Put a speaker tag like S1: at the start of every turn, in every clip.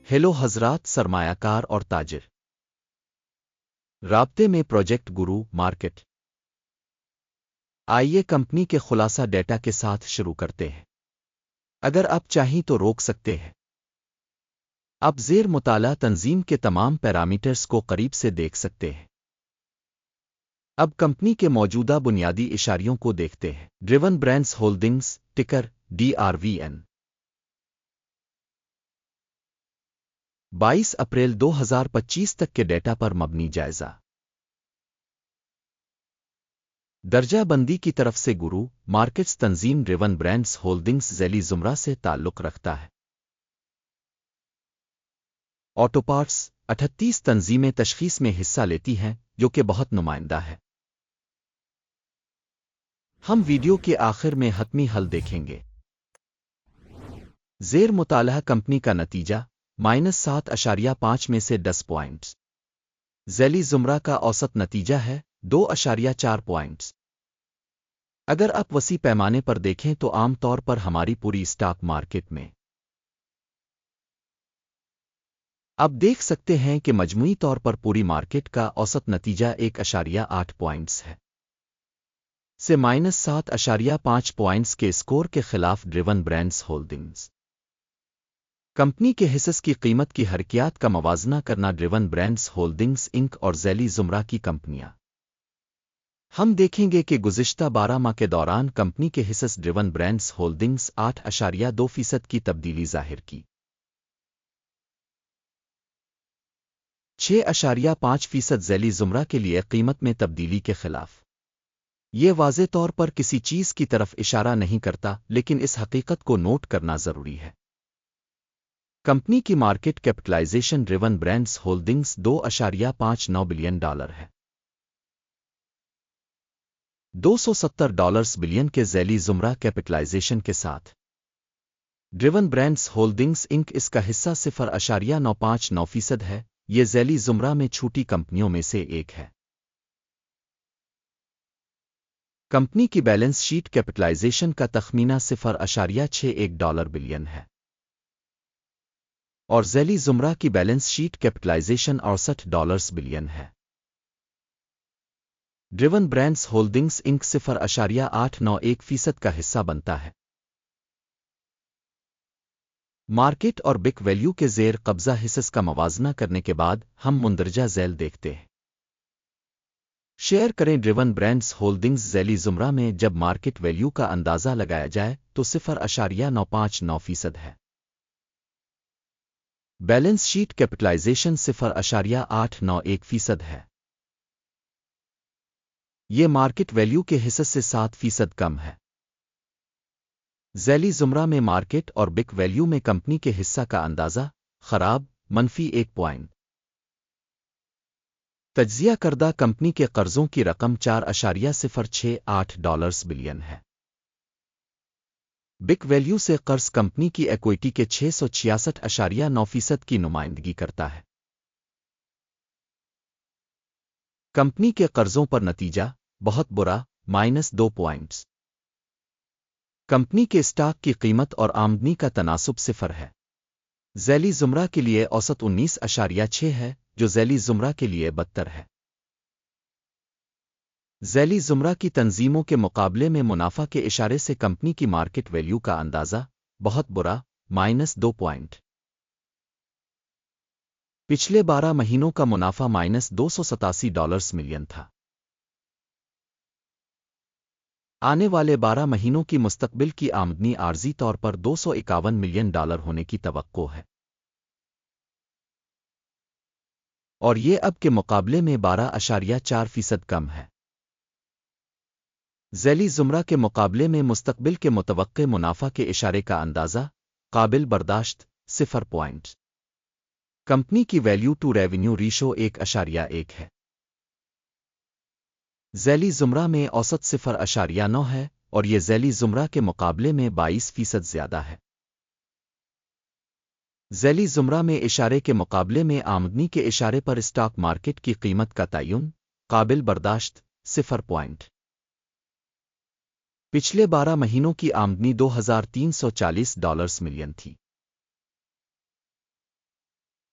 S1: Hello حضرات سرمایہ کار اور تاجر رابطے میں پروجیکٹ گرو مارکیٹ آئیے کمپنی کے خلاصہ ڈیٹا کے ساتھ شروع کرتے ہیں۔ اگر آپ چاہیں تو روک سکتے ہیں۔ آپ زیر مطالعہ تنظیم کے تمام پیرامیٹرز کو قریب سے دیکھ سکتے ہیں۔ اب کمپنی کے موجودہ بنیادی اشاریوں کو دیکھتے ہیں۔ ڈریون برانڈز ہولڈنگز ٹکر DRVN 22 اپریل 2025 تک کے ڈیٹا پر مبنی جائزہ درجہ بندی کی طرف سے گرو مارکیٹس تنظیم ڈریون برانڈز ہولڈنگز ذیلی زمرہ سے تعلق رکھتا ہے۔ آٹو پارٹس 38 تنظیمیں تشخیص میں حصہ لیتی ہیں جو کہ بہت نمائندہ ہے۔ ہم ویڈیو کے آخر میں حتمی حل دیکھیں گے۔ زیر مطالعہ کمپنی کا نتیجہ -7.5 میں سے 10 پوائنٹس۔ ذیلی زمرہ کا اوسط نتیجہ ہے 2.4 پوائنٹس۔ اگر آپ وسیع پیمانے پر دیکھیں تو عام طور پر ہماری پوری اسٹاک مارکیٹ میں آپ دیکھ سکتے ہیں کہ مجموعی طور پر پوری مارکیٹ کا اوسط نتیجہ 1.8 پوائنٹس ہے۔ سے -7.5 پوائنٹس کے اسکور کے خلاف ڈریون برانڈز ہولڈنگز کمپنی کے حصص کی قیمت کی حرکیات کا موازنہ کرنا ڈریون برانڈز ہولڈنگز انک اور ذیلی زمرہ کی کمپنیاں ہم دیکھیں گے کہ گزشتہ 12 ماہ کے دوران کمپنی کے حصص ڈریون برانڈز ہولڈنگز 8.2% کی تبدیلی ظاہر کی۔ 6.5% ذیلی زمرہ کے لیے قیمت میں تبدیلی کے خلاف۔ یہ واضح طور پر کسی چیز کی طرف اشارہ نہیں کرتا، لیکن اس حقیقت کو نوٹ کرنا ضروری ہے۔ کمپنی کی market capitalisation Driven Brands Holdings $2.59 billion ہے۔ $270 بلین کے ذیلی زمرہ کیپٹلائزیشن کے ساتھ ڈریون برانڈز ہولڈنگز انک اس کا حصہ 0.959% ہے۔ یہ ذیلی زمرہ میں چھوٹی کمپنیوں میں سے ایک ہے۔ کمپنی کی بیلنس شیٹ کیپٹلائزیشن کا تخمینہ $0.61 بلین ہے اور ذیلی زمرہ کی بیلنس شیٹ کیپٹلائزیشن $68 بلین ہے۔ ڈریون برانڈز ہولڈنگز انک 0.891% کا حصہ بنتا ہے۔ مارکیٹ اور بک ویلیو کے زیر قبضہ حصص کا موازنہ کرنے کے بعد ہم مندرجہ ذیل دیکھتے ہیں۔ شیئر کریں ڈریون برانڈز ہولڈنگز ذیلی زمرہ میں جب مارکیٹ ویلیو کا اندازہ لگایا جائے تو 0.959% ہے۔ بیلنس شیٹ کیپٹلائزیشن 0.891% ہے۔ یہ مارکیٹ ویلیو کے حصص سے 7% کم ہے۔ ذیلی زمرہ میں مارکیٹ اور بک ویلیو میں کمپنی کے حصہ کا اندازہ خراب -1 پوائنٹ۔ تجزیہ کردہ کمپنی کے قرضوں کی رقم $4.068 بلین ہے۔ بک ویلیو سے قرض کمپنی کی ایکوئٹی کے 666.9% کی نمائندگی کرتا ہے۔ کمپنی کے قرضوں پر نتیجہ بہت برا -2 پوائنٹس۔ کمپنی کے اسٹاک کی قیمت اور آمدنی کا تناسب 0 ہے۔ ذیلی زمرہ کے لیے اوسط 19.6 ہے جو ذیلی زمرہ کے لیے 72 ہے۔ ذیلی زمرہ کی تنظیموں کے مقابلے میں منافع کے اشارے سے کمپنی کی مارکیٹ ویلیو کا اندازہ بہت برا -2 پوائنٹ۔ پچھلے 12 مہینوں کا منافع $287 ملین تھا۔ آنے والے 12 مہینوں کی مستقبل کی آمدنی عارضی طور پر $251 ملین ہونے کی توقع ہے اور یہ اب کے مقابلے میں 12.4% کم ہے۔ ذیلی زمرہ کے مقابلے میں مستقبل کے متوقع منافع کے اشارے کا اندازہ قابل برداشت 0 پوائنٹ۔ کمپنی کی ویلیو ٹو ریونیو ریشو 1.1 ہے۔ ذیلی زمرہ میں اوسط 0.9 ہے اور یہ ذیلی زمرہ کے مقابلے میں 22% زیادہ ہے۔ ذیلی زمرہ میں اشارے کے مقابلے میں آمدنی کے اشارے پر اسٹاک مارکیٹ کی قیمت کا تعین قابل برداشت 0 پوائنٹ۔ پچھلے 12 مہینوں کی آمدنی $2,340 ملین تھی۔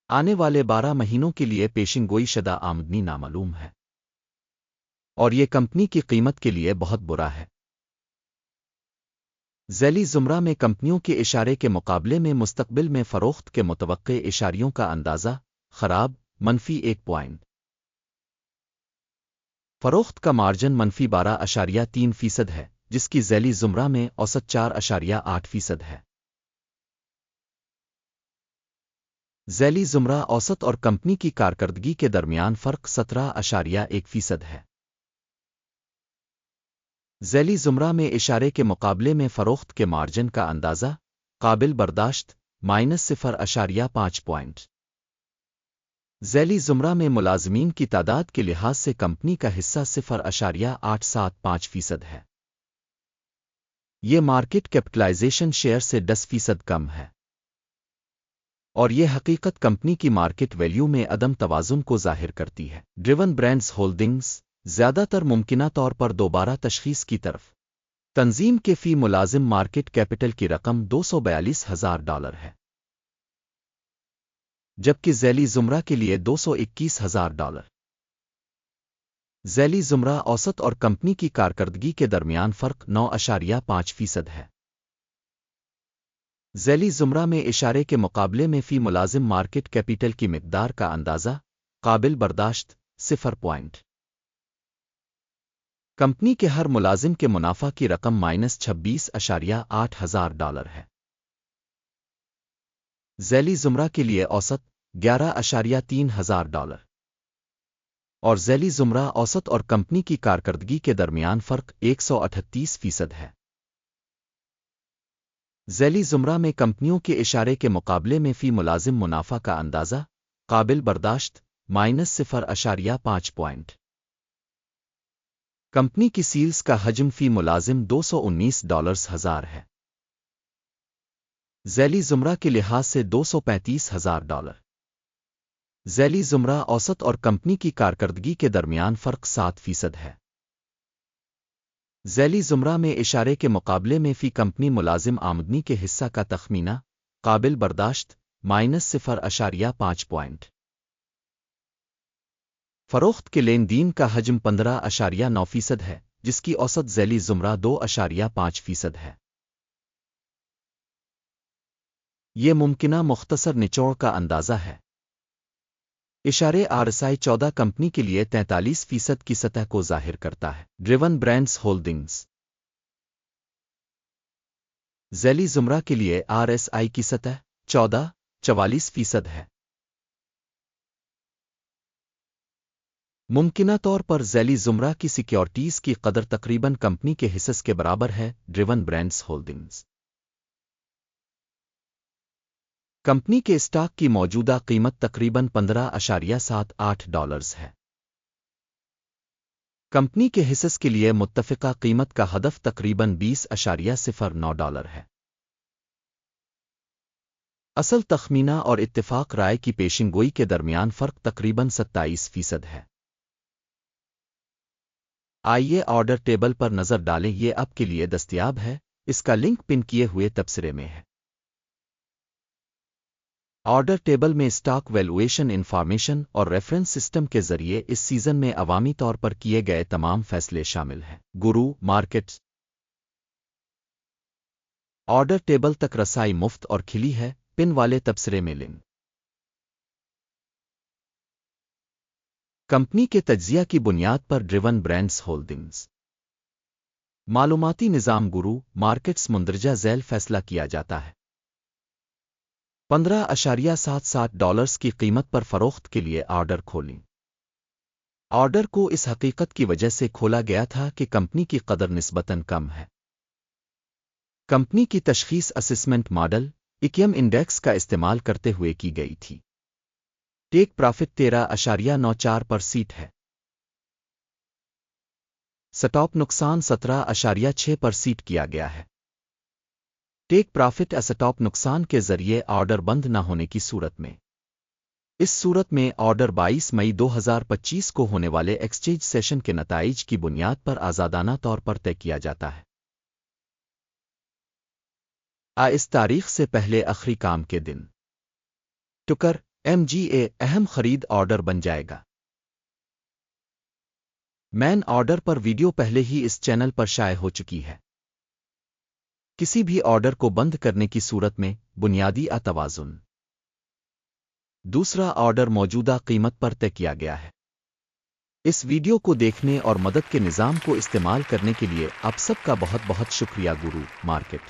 S1: آنے والے 12 مہینوں کے لیے پیشن گوئی شدہ آمدنی نامعلوم ہے اور یہ کمپنی کی قیمت کے لیے بہت برا ہے۔ ذیلی زمرہ میں کمپنیوں کے اشارے کے مقابلے میں مستقبل میں فروخت کے متوقع اشاریوں کا اندازہ خراب -1 پوائنٹ۔ فروخت کا مارجن -12.3% ہے، جس کی ذیلی زمرہ میں اوسط 4.8% ہے۔ ذیلی زمرہ اوسط اور کمپنی کی کارکردگی کے درمیان فرق 17.1% ہے۔ ذیلی زمرہ میں اشارے کے مقابلے میں فروخت کے مارجن کا اندازہ قابل برداشت -0.5 پوائنٹ۔ ذیلی زمرہ میں ملازمین کی تعداد کے لحاظ سے کمپنی کا حصہ 0.875% ہے۔ یہ مارکیٹ کیپٹلائزیشن شیئر سے 10% کم ہے اور یہ حقیقت کمپنی کی مارکیٹ ویلیو میں عدم توازن کو ظاہر کرتی ہے۔ ڈریون برانڈز ہولڈنگز زیادہ تر ممکنہ طور پر دوبارہ تشخیص کی طرف تنظیم کے فی ملازم مارکیٹ کیپٹل کی رقم $242,000 ہے، جبکہ ذیلی زمرہ کے لیے $221,000۔ ذیلی زمرہ اوسط اور کمپنی کی کارکردگی کے درمیان فرق 9.5% ہے۔ ذیلی زمرہ میں اشارے کے مقابلے میں فی ملازم مارکیٹ کیپٹل کی مقدار کا اندازہ قابل برداشت 0 پوائنٹ۔ کمپنی کے ہر ملازم کے منافع کی رقم -$26.8 ہے۔ ذیلی زمرہ کے لیے اوسط $11.3 اور ذیلی زمرہ اوسط اور کمپنی کی کارکردگی کے درمیان فرق 138% ہے۔ ذیلی زمرہ میں کمپنیوں کے اشارے کے مقابلے میں فی ملازم منافع کا اندازہ قابل برداشت -0.5 پوائنٹ۔ کمپنی کی سیلز کا حجم فی ملازم $219,000 ہے، ذیلی زمرہ کے لحاظ سے $235,000۔ ذیلی زمرہ اوسط اور کمپنی کی کارکردگی کے درمیان فرق 7% ہے۔ ذیلی زمرہ میں اشارے کے مقابلے میں فی کمپنی ملازم آمدنی کے حصہ کا تخمینہ قابل برداشت -0.5 پوائنٹ۔ فروخت کے لین دین کا حجم 15.9% ہے، جس کی اوسط ذیلی زمرہ 2.5% ہے۔ یہ ممکنہ مختصر نچوڑ کا اندازہ ہے۔ اشارے RSI 14 کمپنی کے لیے 43% کی سطح کو ظاہر کرتا ہے۔ ڈریون برانڈز ہولڈنگز ذیلی زمرہ کے لیے RSI کی سطح 44% ہے۔ ممکنہ طور پر ذیلی زمرہ کی سیکیورٹیز کی قدر تقریباً کمپنی کے حصص کے برابر ہے۔ ڈریون برانڈز ہولڈنگز کمپنی کے اسٹاک کی موجودہ قیمت تقریباً $15.78 ہے۔ کمپنی کے حصص کے لیے متفقہ قیمت کا ہدف تقریباً $20.09 ہے۔ اصل تخمینہ اور اتفاق رائے کی پیشن گوئی کے درمیان فرق تقریباً 27% ہے۔ آئیے آرڈر ٹیبل پر نظر ڈالیں، یہ آپ کے لیے دستیاب ہے، اس کا لنک پن کیے ہوئے تبصرے میں ہے۔ آرڈر ٹیبل میں اسٹاک ویلویشن انفارمیشن اور ریفرنس سسٹم کے ذریعے اس سیزن میں عوامی طور پر کیے گئے تمام فیصلے شامل ہیں۔ گرو مارکیٹس آرڈر ٹیبل تک رسائی مفت اور کھلی ہے، پن والے تبصرے میں لنک۔ کمپنی کے تجزیہ کی بنیاد پر ڈریون برانڈز ہولڈنگز معلوماتی نظام گرو مارکیٹس مندرجہ ذیل فیصلہ کیا جاتا ہے۔ $15.77 کی قیمت پر فروخت کے لیے آرڈر کھولیں۔ آرڈر کو اس حقیقت کی وجہ سے کھولا گیا تھا کہ کمپنی کی قدر نسبتاً کم ہے۔ کمپنی کی تشخیص اسسمنٹ ماڈل ایکیم انڈیکس کا استعمال کرتے ہوئے کی گئی تھی۔ ٹیک پرافٹ 13.94% ہے۔ سٹاپ نقصان 17.6% کیا گیا ہے۔ ٹیک پرافٹ اسٹاپ نقصان کے ذریعے آرڈر بند نہ ہونے کی صورت میں۔ اس صورت میں آرڈر 22 مئی 2025 کو ہونے والے ایکسچینج سیشن کے نتائج کی بنیاد پر آزادانہ طور پر طے کیا جاتا ہے۔ اس تاریخ سے پہلے آخری کام کے دن ٹکر MGA اہم خرید آرڈر بن جائے گا۔ مین آرڈر پر ویڈیو پہلے ہی اس چینل پر شائع ہو چکی ہے۔ کسی بھی آرڈر کو بند کرنے کی صورت میں بنیادی توازن دوسرا آرڈر موجودہ قیمت پر طے کیا گیا ہے۔ اس ویڈیو کو دیکھنے اور مدد کے نظام کو استعمال کرنے کے لیے آپ سب کا بہت بہت شکریہ۔ گرو مارکیٹ